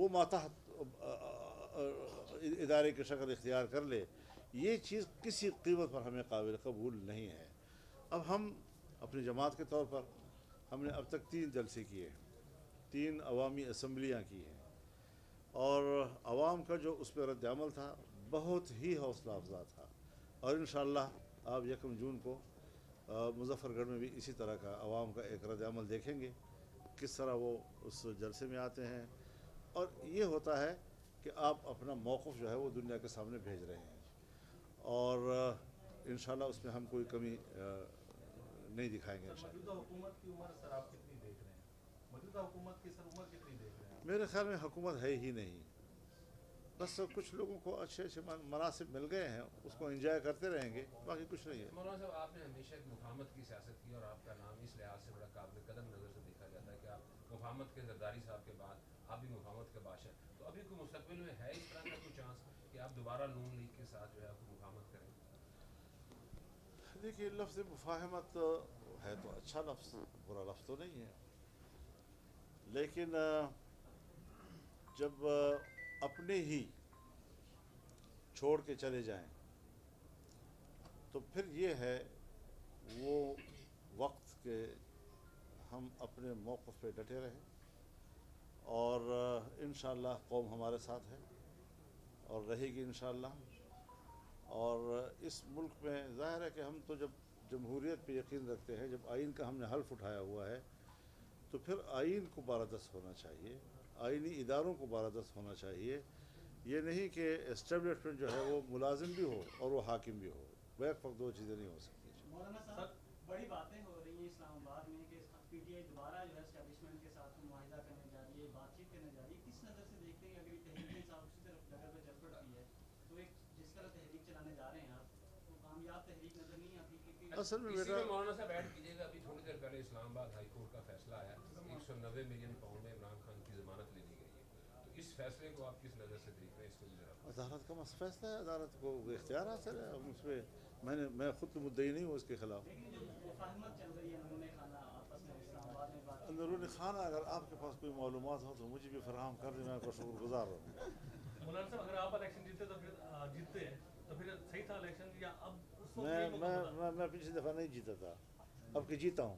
وہ ماتحت ادارے کی شکل اختیار کر لے، یہ چیز کسی قیمت پر ہمیں قابل قبول نہیں ہے۔ اب ہم اپنی جماعت کے طور پر ہم نے اب تک 3 جلسے کیے ہیں، 3 عوامی اسمبلیاں کی ہیں، اور عوام کا جو اس پہ رد عمل تھا بہت ہی حوصلہ افزا تھا، اور انشاءاللہ آپ 1 جون کو مظفر گڑھ میں بھی اسی طرح کا عوام کا ایک رد عمل دیکھیں گے، کس طرح وہ اس جلسے میں آتے ہیں، اور یہ ہوتا ہے کہ آپ اپنا موقف جو ہے وہ دنیا کے سامنے بھیج رہے ہیں، اور انشاءاللہ اس میں ہم کوئی کمی نہیں دکھائیں گے انشاءاللہ۔ موجودہ حکومت کی عمر سر آپ کتنی دیکھ رہے ہیں؟ موجودہ حکومت کی سر عمر کتنی دیکھ رہے ہیں؟ میرے خیال میں حکومت ہے ہی نہیں، بس کچھ لوگوں کو اچھے اچھے مناصب مل گئے ہیں، اس کو انجوائے کرتے رہیں گے، باقی کچھ نہیں ہے۔ مولانا صاحب، آپ نے ہمیشہ ایک مفاہمت کی سیاست کی، اور آپ کا نام اس لحاظ سے بڑا قابل قدر نظر سے دیکھا جاتا ہے کہ آپ مفاہمت کے زرداری صاحب کے بعد آپ بھی مفاہمت کے بادشاہ، تو ابھی کوئی مستقبل میں ہے اس طرح کا کوئی چانس کہ آپ دوبارہ نون لیگ کے ساتھ جو ہے آپ مفاہمت کریں؟ دیکھیے، لفظ مفاہمت ہے تو اچھا لفظ، برا لفظ تو نہیں ہے، لیکن جب اپنے ہی چھوڑ کے چلے جائیں تو پھر یہ ہے وہ وقت کہ ہم اپنے موقف پہ ڈٹے رہیں، اور انشاءاللہ قوم ہمارے ساتھ ہے اور رہے گی انشاءاللہ، اور اس ملک میں ظاہر ہے کہ ہم تو جب جمہوریت پہ یقین رکھتے ہیں، جب آئین کا ہم نے حلف اٹھایا ہوا ہے تو پھر آئین کو بالادست ہونا چاہیے، آئینی اداروں کو بالادست ہونا چاہیے، یہ نہیں کہ اسٹیبلشمنٹ جو ہے وہ ملازم بھی ہو اور وہ حاکم بھی ہو، بیک وقت 2 چیزیں نہیں ہو سکتی۔ مولانا صاحب، بڑی باتیں ہو رہی ہیں اسلام آباد میں کہ پی ٹی آئی دوبارہ جو ہے اسٹیبلشمنٹ کے ساتھ معاہدہ کرنے جا رہی ہے، بات چیت کرنے جا رہی ہے، کس نظر سے دیکھتے ہیں کہ اگر یہ تحریک انصاف اسی طرف اگر وہ چل پڑتی ہے تو ایک جس طرح تحریک چلانے جا رہے ہیں آپ، وہ کامیاب تحریک نظر نہیں آتی؟ اصل میں اسی بیٹا میں مولانا صاحب ایڈ کیجیے گا، ابھی تھوڑی دیر پہلے اسلام آباد ہائی کورٹ کا فیصلہ آیا، 190 ملین پاؤنڈ میں عمران خان کی ضمانت لے لی گئی ہے، تو اس فیصلے کو آپ کس نظر سے دیکھ رہے ہیں؟ اس کو بھی ذرا عدالت کا فیصلہ ہے، عدالت کو اختیار حاصل ہے، ہم اس پہ میں خود تو مدعی نہیں ہوں اس کے خلاف۔ لیکن جو مفاہمت چل رہی ہے انہوں نے خانہ آپس میں اسلام آباد میں بات چیت، اندرون خانہ اگر آپ کے پاس کوئی معلومات ہو تو مجھے بھی فراہم کر دیں، میں آپ کا شکر گزار رہوں۔ مولانا صاحب، اگر آپ الیکشن جیتے تو پھر جیتتے ہیں تو پھر صحیح تھا الیکشن، یا اب اس وقت یہ موقع تھا؟ میں پچھلی دفعہ نہیں جیتا تھا، اب کہ جیتا ہوں،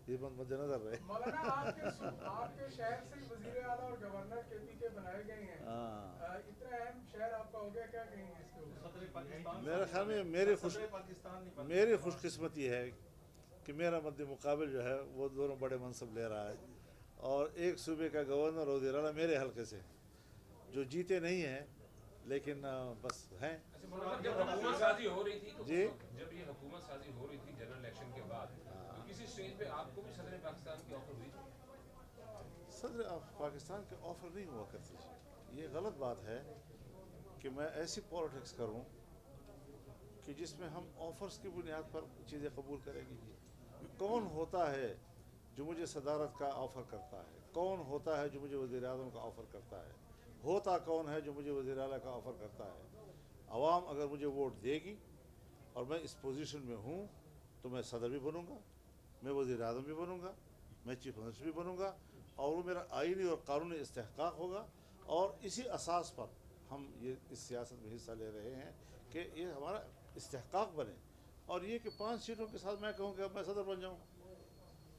یہ مد نظر رہے۔ مولانا، آپ کے شہر سے وزیر اعلیٰ اور گورنر کے پی کے بنائے گئے ہیں، اتنا اہم شہر آپ کا ہو گیا، کیا کہیں گے اس کے اوپر؟ صدر پاکستان، میرے خیال میں میری خوش قسمتی ہے کہ میرا مد مقابل جو ہے وہ دونوں بڑے منصب لے رہا ہے، اور ایک صوبے کا گورنر اور وزیر اعلیٰ میرے حلقے سے، جو جیتے نہیں ہیں لیکن بس ہیں۔ جب حکومت سازی ہو رہی تھی تو جی، جب یہ حکومت سازی ہو رہی تھی جنرل الیکشن کے بعد، تو کسی اسٹیج پہ آپ کو بھی صدر پاکستان کی آفر ہوئی تھی؟ صدر پاکستان کے آفر نہیں ہوا کرتی، یہ غلط بات ہے کہ میں ایسی پالیٹکس کروں کہ جس میں ہم آفرز کی بنیاد پر چیزیں قبول کریں گے۔ کون ہوتا ہے جو مجھے صدارت کا آفر کرتا ہے؟ کون ہوتا ہے جو مجھے وزیر اعظم کا آفر کرتا ہے؟ ہوتا کون ہے جو مجھے وزیر اعلیٰ کا آفر کرتا ہے؟ عوام اگر مجھے ووٹ دے گی اور میں اس پوزیشن میں ہوں تو میں صدر بھی بنوں گا، میں وزیر اعظم بھی بنوں گا، میں چیف منسٹر بھی بنوں گا، اور وہ میرا آئینی اور قانونی استحقاق ہوگا، اور اسی اساس پر ہم یہ اس سیاست میں حصہ لے رہے ہیں کہ یہ ہمارا استحقاق بنے، اور یہ کہ 5 سیٹوں کے ساتھ میں کہوں کہ اب میں صدر بن جاؤں،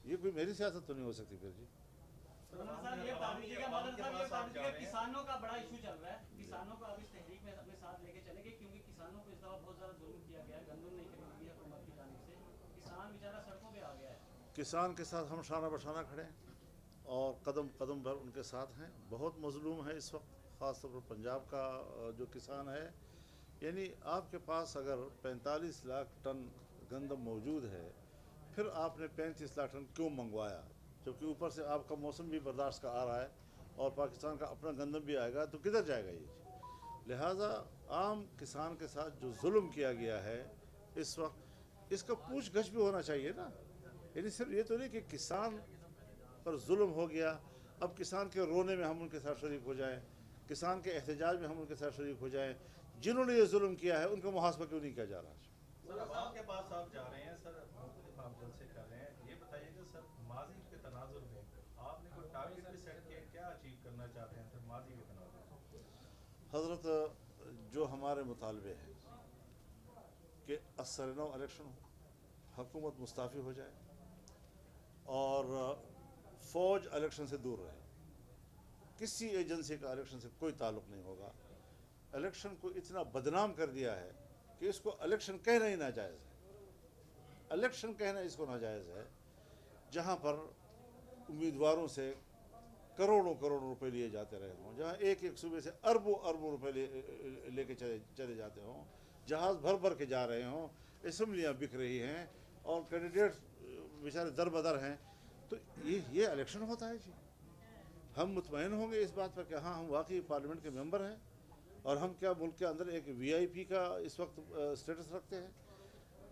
یہ کوئی میری سیاست تو نہیں ہو سکتی پھر جی۔ مولانا صاحب یہ بتا دیجیے گا، مولانا صاحب یہ بتا دیجیے گا، کسانوں کا بڑا ایشو چل رہا ہے، کسانوں کو اب اس تحریک میں اپنے ساتھ لے کے چلیں گے، کیونکہ کسانوں کو اس دفعہ بہت زیادہ ظلم کیا گیا ہے، گندم نہیں خریدی گئی حکومت کی جانب سے، کسان بیچارہ سڑکوں پہ آ گیا ہے۔ کسان کے ساتھ ہم شانہ بشانہ کھڑے ہیں اور قدم قدم بھر ان کے ساتھ ہیں، بہت مظلوم ہے اس وقت، خاص طور پر پنجاب کا جو کسان ہے، یعنی آپ کے پاس اگر 45 لاکھ ٹن گندم موجود ہے، پھر آپ نے 35 لاکھ ٹن کیوں منگوایا؟ جبکہ اوپر سے آپ کا موسم بھی برداشت کا آ رہا ہے اور پاکستان کا اپنا گندم بھی آئے گا، تو کدھر جائے گا یہ؟ لہٰذا عام کسان کے ساتھ جو ظلم کیا گیا ہے اس وقت، اس کا پوچھ گچھ بھی ہونا چاہیے نا، یعنی صرف یہ تو نہیں کہ کسان پر ظلم ہو گیا، اب کسان کے رونے میں ہم ان کے ساتھ شریک ہو جائیں، کسان کے احتجاج میں ہم ان کے ساتھ شریک ہو جائیں، جنہوں نے یہ ظلم کیا ہے ان کا محاسبہ کیوں نہیں کیا جا رہا؟ سر، عوام کے پاس آپ جا رہے ہیں، سر مختلف آپ جلسے کر رہے ہیں، یہ بتائیے کہ سر ماضی کے تناظر میں آپ نے کوئی ٹارگیٹ بھی سیٹ کیا، کیا اچیو کرنا चाहते हैं, फिर माजी के तनाज़। हज़रत जो हमारे मुतालबे हैं कि असरनो इलेक्शन हो, हुकूमत मुस्ताफ़ी हो जाए और फ़ौज इलेक्शन से दूर रहे, किसी एजेंसी का इलेक्शन से कोई ताल्लुक़ नहीं होगा। इलेक्शन को इतना बदनाम कर दिया है कि इसको इलेक्शन कहना ही नाजायज़ है। इलेक्शन कहना इसको नाजायज़ है, जहाँ पर उम्मीदवारों से करोड़ों करोड़ों रुपए लिए जाते रहे हों, जहाँ एक एक सूबे से अरबों अरबों रुपए लेके चले जाते हों, जहाज़ भर भर के जा रहे हों, असम्बलियाँ बिक रही हैं और कैंडिडेट्स बेचारे दर बदर हैं, तो ये इलेक्शन होता है जी। हम मुतमईन होंगे इस बात पर कि हाँ हम वाकई पार्लियामेंट के मेंबर हैं और हम क्या मुल्क के अंदर एक वीआईपी का इस वक्त स्टेटस रखते हैं।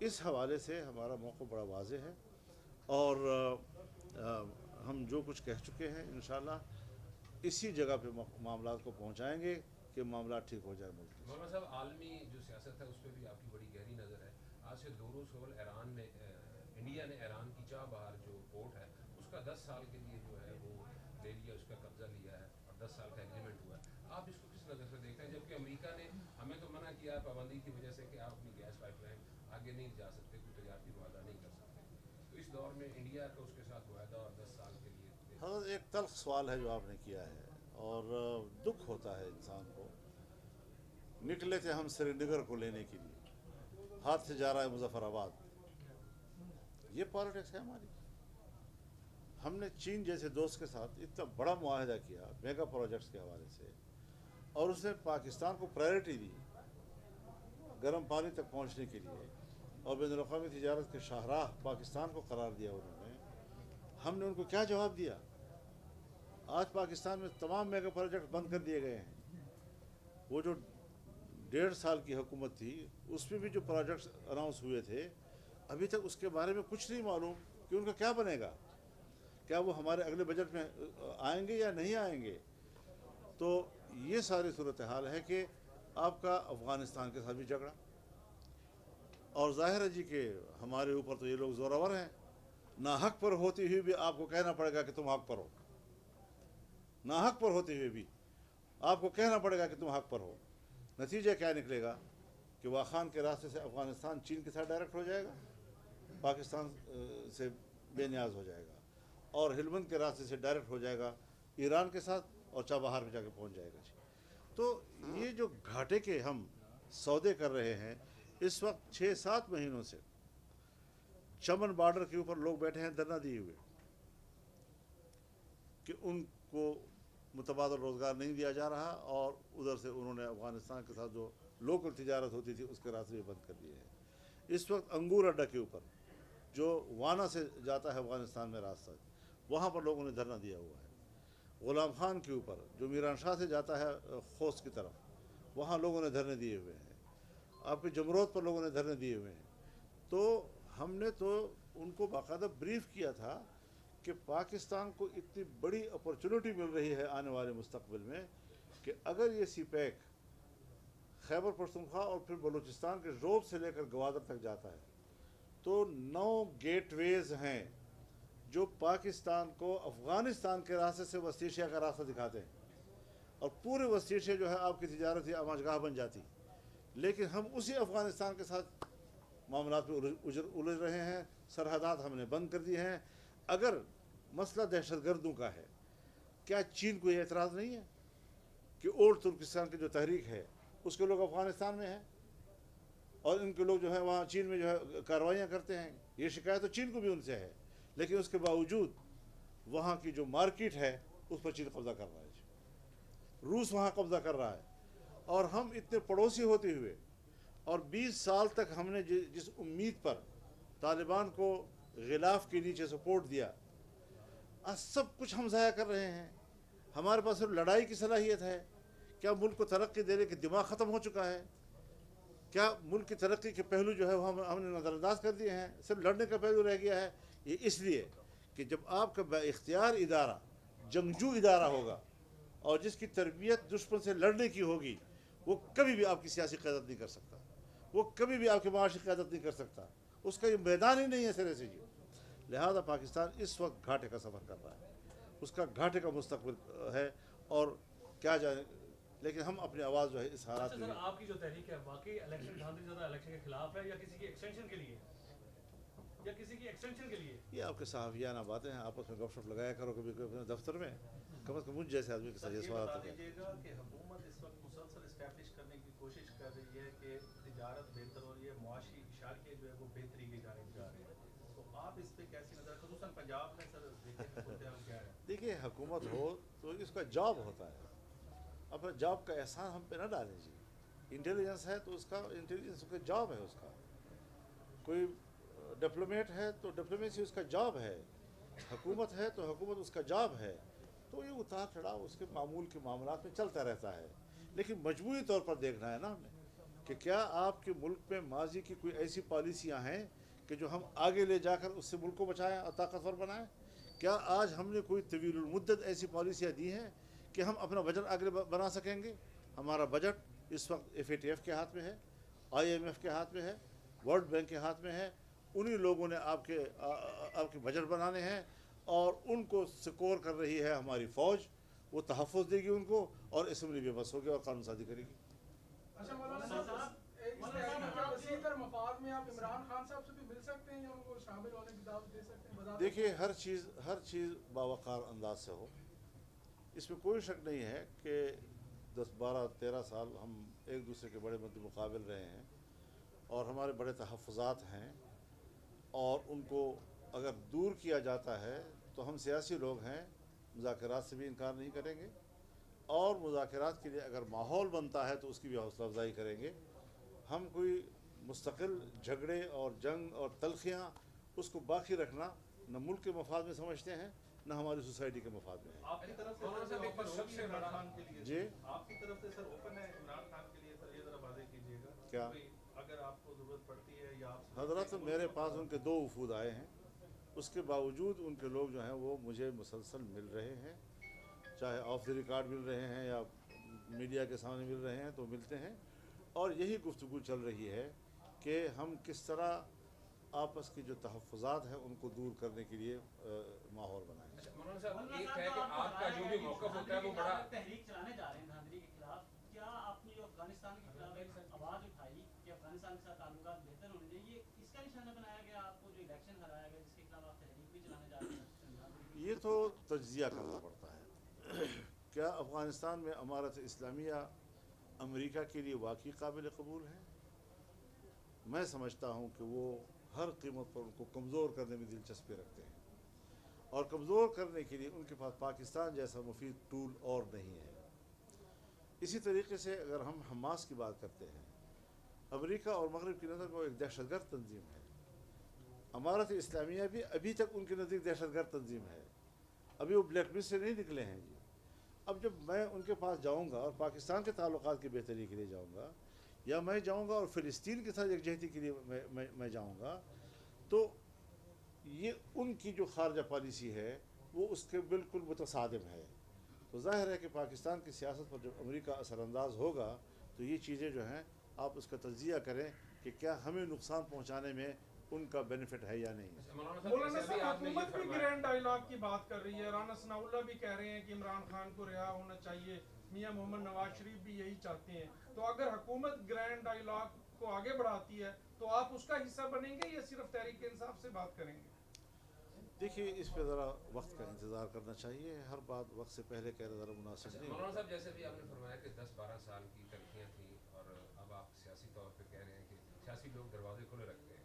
इस हवाले से हमारा मौक़िफ़ बड़ा वाज़ेह है और हम जो कुछ कह चुके हैं इंशाअल्लाह इसी जगह पे मामलात को पहुंचाएंगे कि मामला ठीक हो जाए मुल्क में। मौलाना साहब, आलमी जो सियासत है उस पर भी आपकी बड़ी गहरी नज़र है। आज से 2 रोज़ कबल इंडिया ने ईरान की चाबहार जो पोर्ट है उसका 10 साल के लिए जो है वो ले लिया, उसका कब्जा लिया है और 10 साल का एग्रीमेंट हुआ है। आप इसको किस नज़र से देखते हैं, जबकि अमेरिका ने हमें तो मना किया पाबंदी की वजह से कि आप अपनी गैस पाइपलाइन आगे नहीं जा सकते, कोई तजारती वादा नहीं कर सकते, तो इस दौर में इंडिया का उसके साथ वादा और 10 साल के लिए। हाँ, एक तल्ख सवाल है जो आपने किया है और दुख होता है इंसान को। निकले थे हम श्रीनगर को लेने के लिए, हाथ से जा रहा है मुजफ्फराबाद। ये पॉलिटिक्स है हमारी। हमने चीन जैसे दोस्त के साथ इतना बड़ा मुआहदा किया मेगा प्रोजेक्ट्स के हवाले से और उसने पाकिस्तान को प्रायोरिटी दी गर्म पानी तक पहुंचने के लिए और बैनुल-अक़वामी तिजारत के शाहराह पाकिस्तान को करार दिया उन्होंने। हमने उनको क्या जवाब दिया? आज पाकिस्तान में तमाम मेगा प्रोजेक्ट बंद कर दिए गए हैं। वो जो 1.5 साल की हुकूमत थी उसमें भी जो प्रोजेक्ट्स अनाउंस हुए थे अभी तक उसके बारे में कुछ नहीं मालूम कि उनका क्या बनेगा, क्या वो हमारे अगले बजट में आएंगे या नहीं आएंगे। तो ये सारी सूरत हाल है कि आपका अफ़गानिस्तान के साथ भी झगड़ा और ज़ाहिर है जी कि हमारे ऊपर तो ये लोग ज़ोरावर हैं। ना हक पर होती हुई भी आपको कहना पड़ेगा कि तुम हक पर हो, ना हक पर होते हुए भी आपको कहना पड़ेगा कि तुम हक पर हो। नतीजा क्या निकलेगा कि वाखान के रास्ते से अफ़गानिस्तान चीन के साथ डायरेक्ट हो जाएगा, पाकिस्तान से बेनियाज हो जाएगा और हेलमंद के रास्ते से डायरेक्ट हो जाएगा ईरान के साथ और चाबहार में जाके पहुंच जाएगा जी। तो ये जो घाटे के हम सौदे कर रहे हैं इस वक्त 6-7 महीनों से चमन बॉर्डर के ऊपर लोग बैठे हैं धरना दिए हुए कि उनको मुतबादल रोज़गार नहीं दिया जा रहा और उधर से उन्होंने अफ़गानिस्तान के साथ जो लोकल तिजारत होती थी उसके रास्ते भी बंद कर दिए हैं। इस वक्त अंगूर अड्डा के ऊपर जो वाना से जाता है अफ़गानिस्तान में रास्ता, वहाँ पर लोगों ने धरना दिया हुआ है। ग़ुलाम खान के ऊपर जो मीरान शाह से जाता है खोस की तरफ, वहाँ लोगों ने धरने दिए हुए हैं। आपके जमरोद पर लोगों ने धरने दिए हुए हैं। तो हमने तो उनको बाकायदा ब्रीफ किया था कि पाकिस्तान को इतनी बड़ी अपॉर्चुनिटी मिल रही है आने वाले मुस्तक़बिल में कि अगर ये सीपैक खैबर पख्तूनख्वा और फिर बलूचिस्तान के रोब से लेकर गवादर तक जाता है तो 9 गेटवेज़ हैं जो पाकिस्तान को अफ़गानिस्तान के रास्ते से वस्त एशिया का रास्ता दिखाते हैं और पूरे वस्त एशिया जो है आपकी तिजारत या आमाजगाह बन जाती। लेकिन हम उसी अफ़गानिस्तान के साथ मामलात में उलझ रहे हैं। सरहदात हमने बंद कर दी हैं। अगर मसला दहशतगर्दों का है, क्या चीन को ये एतराज़ नहीं है कि ओल्ड तुर्किस्तान की जो तहरीक है उसके लोग अफ़गानिस्तान में हैं और इनके लोग जो है वहाँ चीन में जो है कार्रवाइयाँ करते हैं। ये शिकायत तो चीन को भी उनसे है, लेकिन उसके बावजूद वहाँ की जो मार्केट है उस पर चीन कब्ज़ा कर रहा है, रूस वहाँ कब्ज़ा कर रहा है और हम इतने पड़ोसी होते हुए और 20 साल तक हमने जिस उम्मीद पर तालिबान को गिलाफ के नीचे सपोर्ट दिया, आज सब कुछ हम ज़ाया कर रहे हैं। हमारे पास सिर्फ लड़ाई की सलाहियत है। क्या मुल्क को तरक्की देने के दिमाग ख़त्म हो चुका है? क्या मुल्क की तरक्की के पहलू जो है वो हमने नज़रअंदाज कर दिए हैं? सिर्फ लड़ने का पहलू रह गया है। ये इसलिए कि जब आपका बाइख्तियार इदारा जंगजू इदारा होगा और जिसकी तरबियत दुश्मन से लड़ने की होगी, वो कभी भी आपकी सियासी क़यादत नहीं कर सकता, वो कभी भी आपकी माशी क़यादत नहीं कर सकता। उसका ये मैदान ही नहीं है सिरे से जी। लिहाजा पाकिस्तान इस वक्त घाटे का सफ़र कर रहा है, उसका घाटे का मुस्तक़बिल है और क्या जाने, लेकिन हम अपनी आवाज़ जो है इस हालात अच्छा सर, में। आपकी जो तहरीक है वाकई इलेक्शन धांधली ज़्यादा इलेक्शन के खिलाफ है या किसी की एक्सटेंशन के लिए, या किसी की एक्सटेंशन के लिए? ये आपके सहाफ़ियाना बातें हैं, आपस में गपशप लगाया करो कभी कभी अपने दफ्तर में, कम से कम मुझ जैसे आदमी के साथ ये सवाल आता है। दीजिएगा कि हुकूमत इस वक्त मुसलसल इस्टेब्लिश करने की कोशिश कर रही है कि तिजारत बेहतर हो रही है, मुआशी इशारे जो है वो बेहतरी की जानिब जा रहे हैं, तो आप इस पे कैसी नज़र, खसूसन पंजाब में सर देखें सूरत हाल क्या है? देखिए, हुकूमत हो तो इसका जॉब होता है, अपना जॉब का एहसान हम पे ना डालें जी। इंटेलिजेंस है तो उसका इंटेलिजेंस उसका जॉब है, उसका कोई डिप्लोमेट है तो डिप्लोमेसी उसका जॉब है, हुकूमत है तो हुकूमत उसका जॉब है। तो ये उतार चढ़ाव उसके मामूल के मामलात में चलता रहता है, लेकिन मजबूरी तौर पर देखना है ना हमें कि क्या आपके मुल्क में माजी की कोई ऐसी पॉलिसियाँ हैं कि जो हम आगे ले जाकर उससे मुल्क को बचाएं और ताकतवर बनाएं। क्या आज हमने कोई तवीलुल मुद्दत ऐसी पॉलिसियाँ दी हैं कि हम अपना बजट आगे बना सकेंगे? हमारा बजट इस वक्त FATF के हाथ में है, IMF के हाथ में है, वर्ल्ड बैंक के हाथ में है। उन्हीं लोगों ने आपके बजट बनाने हैं और उनको सिकोर कर रही है हमारी फ़ौज। वो तहफ़्फ़ुज़ देगी उनको और असम्बली बेबस होगी और कानून साज़ी करेगी। अच्छा मौलाना साहब, इस तहरीक के वसीतर मफाद में आप इमरान खान साहब से भी मिल सकते हैं या उनको शामिल होने की दावत दे सकते हैं? बता देखिए, हर चीज़ बावकार अंदाज से हो, इसमें कोई शक नहीं है कि 10, 12, 13 साल हम एक दूसरे के बड़े मद्दे मुकाबिल रहे हैं और हमारे बड़े तहफ़्फ़ुज़ात हैं, और उनको अगर दूर किया जाता है तो हम सियासी लोग हैं, मुज़ाकरात से भी इनकार नहीं करेंगे, और मुज़ाकरात के लिए अगर माहौल बनता है तो उसकी भी हौसला अफजाई करेंगे। हम कोई मुस्तकिल झगड़े और जंग और तलखियाँ उसको बाकी रखना न मुल्क के मफाद में समझते हैं, न हमारी सोसाइटी के मफाद में है। आपकी तरफ से सर ओपन होगी इमरान खान के लिए? जी, आपकी तरफ से सर ओपन है इमरान खान के लिए? सर ये ज़रा वाज़ेह कीजिएगा। क्या? कोई अगर आपको ज़रूरत पड़ती है या आप हज़रत मेरे पास उनके 2 वफूद आए हैं, उसके बावजूद उनके लोग जो हैं वो मुझे मुसलसल मिल रहे हैं, चाहे ऑफ द रिकॉर्ड मिल रहे हैं या मीडिया के सामने मिल रहे हैं तो मिलते हैं, और यही गुफ्तगू चल रही है कि हम किस तरह आपस की जो तहफ़्फ़ुज़ात हैं उनको दूर करने के लिए माहौल बनाएं। अच्छा मौलाना साहब, एक है कि आपका जो भी मौक़िफ़ होता है वो बड़ा तहरीक चलाने जा रहे हैं धांधली के खिलाफ, क्या आपने जो अफगानिस्तान के खिलाफ एक आवाज़ उठाई कि अफगानिस्तान के साथ ताल्लुकात बेहतर होने चाहिए, ये इसका निशाना बनाया गया आपको जो इलेक्शन हराया गया जिसके खिलाफ आप तहरीक भी चलाने जा रहे हैं? ये तो तज्ज़िया करना पड़ता है। क्या अफ़गानिस्तान में अमारत इस्लामिया अमेरिका के लिए वाकई काबिल कबूल है? मैं समझता हूँ कि वो हर कीमत पर उनको कमज़ोर करने में दिलचस्पी रखते हैं, और कमज़ोर करने के लिए उनके पास पाकिस्तान जैसा मुफीद टूल और नहीं है। इसी तरीके से अगर हम हमास की बात करते हैं, अमेरिका और मगरब की नज़र में वो एक दहशतगर्द तंजीम है। अमारत इस्लामिया भी अभी तक उनके नज़दीक दहशतगर्द तंजीम है, अभी वो ब्लैक लिस्ट से नहीं निकले हैं जी। अब जब मैं उनके पास जाऊंगा और पाकिस्तान के ताल्लुकात की बेहतरी के लिए जाऊंगा, या मैं जाऊंगा और फ़िलिस्तीन के साथ यकजहती के लिए मैं जाऊंगा, तो ये उनकी जो खारजा पॉलिसी है वो उसके बिल्कुल मुतसादिम है। तो ज़ाहिर है कि पाकिस्तान की सियासत पर जब अमेरिका असरानंदाज होगा तो ये चीज़ें जो हैं आप उसका तज्ज़िया करें कि क्या हमें नुकसान पहुँचाने में उनका बेनिफिट है या नहीं। मौलाना साहब, हुकूमत भी ग्रैंड डायलॉग की बात कर रही है, राना सनाउल्लाह भी कह रहे हैं कि इमरान खान को रिहा होना चाहिए, मियां मोहम्मद नवाज शरीफ भी यही चाहते हैं। तो अगर हुकूमत ग्रैंड डायलॉग को आगे बढ़ाती है तो आप उसका हिस्सा बनेंगे या सिर्फ तहरीक इंसाफ से बात करेंगे? देखिए, इस पे ज़रा वक्त का इंतज़ार करना चाहिए, हर बात वक्त से पहले कहना ज़रा मुनासिब नहीं मौलाना होता। साहब, जैसे भी आपने फरमाया कि 10-12 साल की तलखियाँ थी और अब आप सियासी तौर पे कह रहे हैं कि सियासी लोग दरवाजे खुले रखते हैं,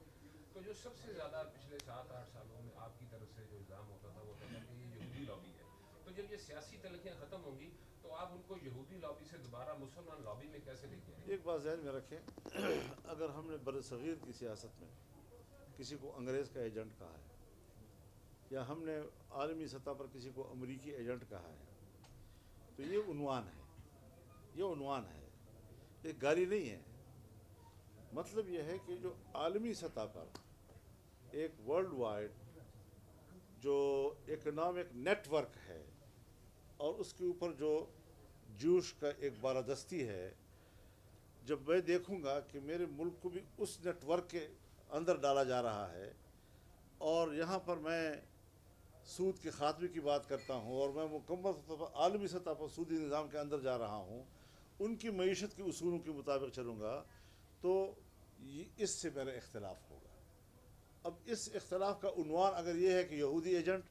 तो जो सबसे ज़्यादा पिछले 7-8 सालों में आपकी तरफ से जो इल्ज़ाम होता था वो होता था कि ये यहूदी लॉबी है। तो जब ये सियासी तलखियाँ ख़त्म होंगी तो आप उनको यहूदी लॉबी से दोबारा मुसलमान लॉबी में कैसे लेके आएंगे? एक बात ज़हन में रखें, अगर हमने बरसग़ीर की सियासत में किसी को अंग्रेज़ का एजेंट कहा है या हमने आलमी सतह पर किसी को अमरीकी एजेंट कहा है, तो ये उन्वान है, ये उन्वान है, ये गाली नहीं है। मतलब यह है कि जो आलमी सतह पर एक वर्ल्ड वाइड जो इकनॉमिक नेटवर्क है और उसके ऊपर जो जूश का एक बालादस्ती है, जब मैं देखूंगा कि मेरे मुल्क को भी उस नेटवर्क के अंदर डाला जा रहा है और यहाँ पर मैं सूद के ख़ात्मे की बात करता हूँ और मैं मुकम्मल तौर पर आलमी सतह पर सूदी निज़ाम के अंदर जा रहा हूँ, उनकी मईशत के उसूलों के मुताबिक चलूँगा, तो इससे मेरा इख्तलाफ होगा। अब इस इख्तलाफ का उन्वान अगर ये है कि यहूदी एजेंट,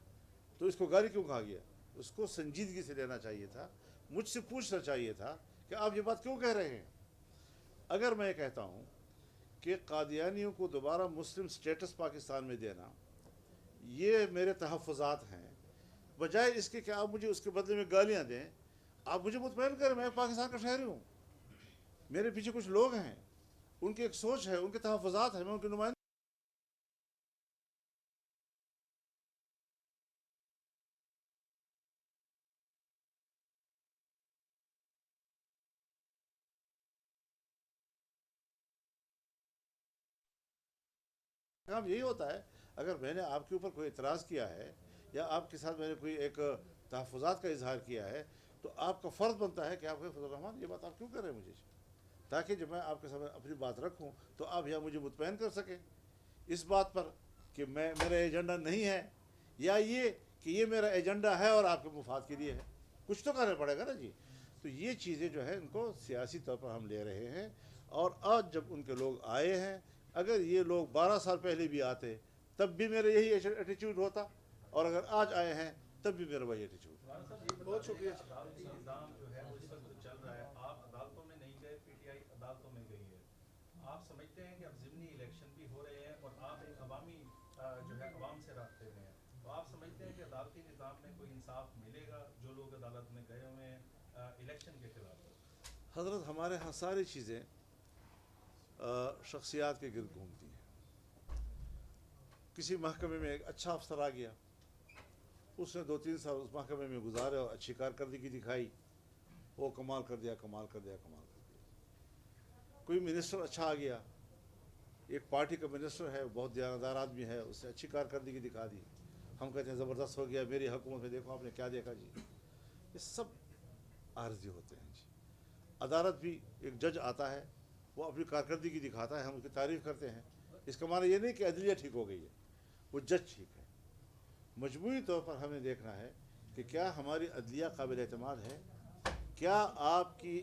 तो इसको गाली क्यों कहा गया? उसको संजीदगी से लेना चाहिए था, मुझसे पूछना चाहिए था कि आप ये बात क्यों कह रहे हैं। अगर मैं कहता हूँ कि कादियानियों को दोबारा मुस्लिम स्टेटस पाकिस्तान में देना ये मेरे तहफ़्फ़ुज़ात हैं, बजाय इसके कि आप मुझे उसके बदले में गालियाँ दें, आप मुझे मुतमईन करें मैं पाकिस्तान का शहरी हूँ, मेरे पीछे कुछ लोग हैं, उनकी एक सोच है, उनके तहफ़्फ़ुज़ात हैं, मैं उनके नुमाइंदा काम यही होता है। अगर मैंने आपके ऊपर कोई इतराज़ किया है या आपके साथ मैंने कोई एक तहफ़्फ़ुज़ात का इजहार किया है, तो आपका फ़र्ज़ बनता है कि आप कहें फजल रहमान ये बात आप क्यों कर रहे हैं मुझे, ताकि जब मैं आपके सामने अपनी बात रखूं तो आप यहाँ मुझे मुतमईन कर सकें इस बात पर कि मेरा एजेंडा नहीं है, या ये कि ये मेरा एजेंडा है और आपके मुफाद के लिए है। कुछ तो करना पड़ेगा ना जी। तो ये चीज़ें जो है इनको सियासी तौर पर हम ले रहे हैं, और आज जब उनके लोग आए हैं, अगर ये लोग 12 साल पहले भी आते तब भी मेरा यही एटीट्यूड होता, और अगर आज आए हैं तब भी मेरा वही एटीट्यूड। बहुत शुक्रिया। अदालती निज़ाम जो है वो इस वक्त चल रहा है, आप अदालतों में नहीं गए, पीटीआई अदालतों में गई है। आप समझते हैं कि अब ज़िमनी इलेक्शन भी हो रहे हैं और आप एक अवामी जो है अवाम से राब्ते में हैं, तो आप समझते हैं कि अदालती निज़ाम में कोई इंसाफ मिलेगा जो लोग अदालत में गए हुए हैं इलेक्शन के खिलाफ? हज़रत हमारे यहाँ सारी चीज़ें शख्सियात के गिर्द घूमती हैं। किसी महकमे में एक अच्छा अफसर आ गया, उसने 2-3 साल उस महकमे में गुजारे और अच्छी कारकर्दगी दिखाई, वो कमाल कर दिया, कमाल कर दिया, कमाल कर दिया। कोई मिनिस्टर अच्छा आ गया, एक पार्टी का मिनिस्टर है, बहुत दयानतदार आदमी है, उसने अच्छी कारकर्दगी दिखा दी, हम कहते हैं ज़बरदस्त हो गया, मेरी हुकूमत में देखो आपने क्या देखा जी। ये सब आर्जी होते हैं जी। अदालत भी एक जज आता है, वो अपनी कारकर्दगी दिखाता है, हम उसकी तारीफ़ करते हैं, इसका माना ये नहीं कि अदलिया ठीक हो गई है, वो जज ठीक है। मजमूई तौर पर हमें देखना है कि क्या हमारी अदलिया काबिल एतमाद है, क्या आपकी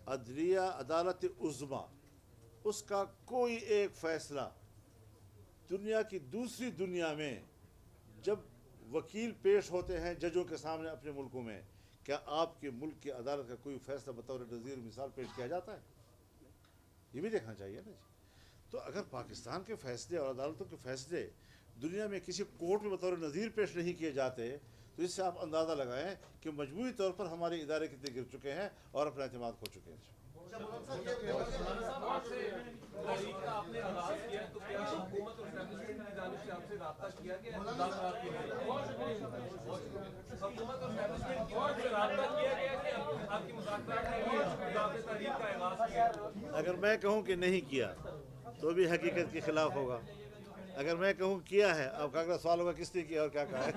अदलिया अदालत उज़्मा उसका कोई एक फ़ैसला दुनिया की दूसरी दुनिया में जब वकील पेश होते हैं जजों के सामने अपने मुल्कों में, क्या आपके मुल्क की अदालत का कोई फ़ैसला बतौर नज़ीर मिसाल पेश किया जाता है? ये भी देखना चाहिए ना जी। तो अगर पाकिस्तान के फ़ैसले और अदालतों के फ़ैसले दुनिया में किसी कोर्ट में बतौर नज़ीर पेश नहीं किए जाते, तो इससे आप अंदाज़ा लगाएं कि मजबूरी तौर पर हमारे इदारे कितने गिर चुके हैं और अपना एतमाद खो चुके हैं। आपने आगाज किया तो क्या हुकूमत और एस्टैब्लिशमेंट की जानिब से आपसे राब्ता किया गया? हुकूमत और एस्टैब्लिशमेंट की जानिब से राब्ता किया गया कि आपकी मुज़ाकरात के लिए इजाफ़े तारीख का आगाज़ किया? अगर मैं कहूँ कि नहीं किया तो भी हकीकत के खिलाफ होगा, अगर मैं कहूँ किया है, अब अगला सवाल होगा किसने किया और क्या कहा है।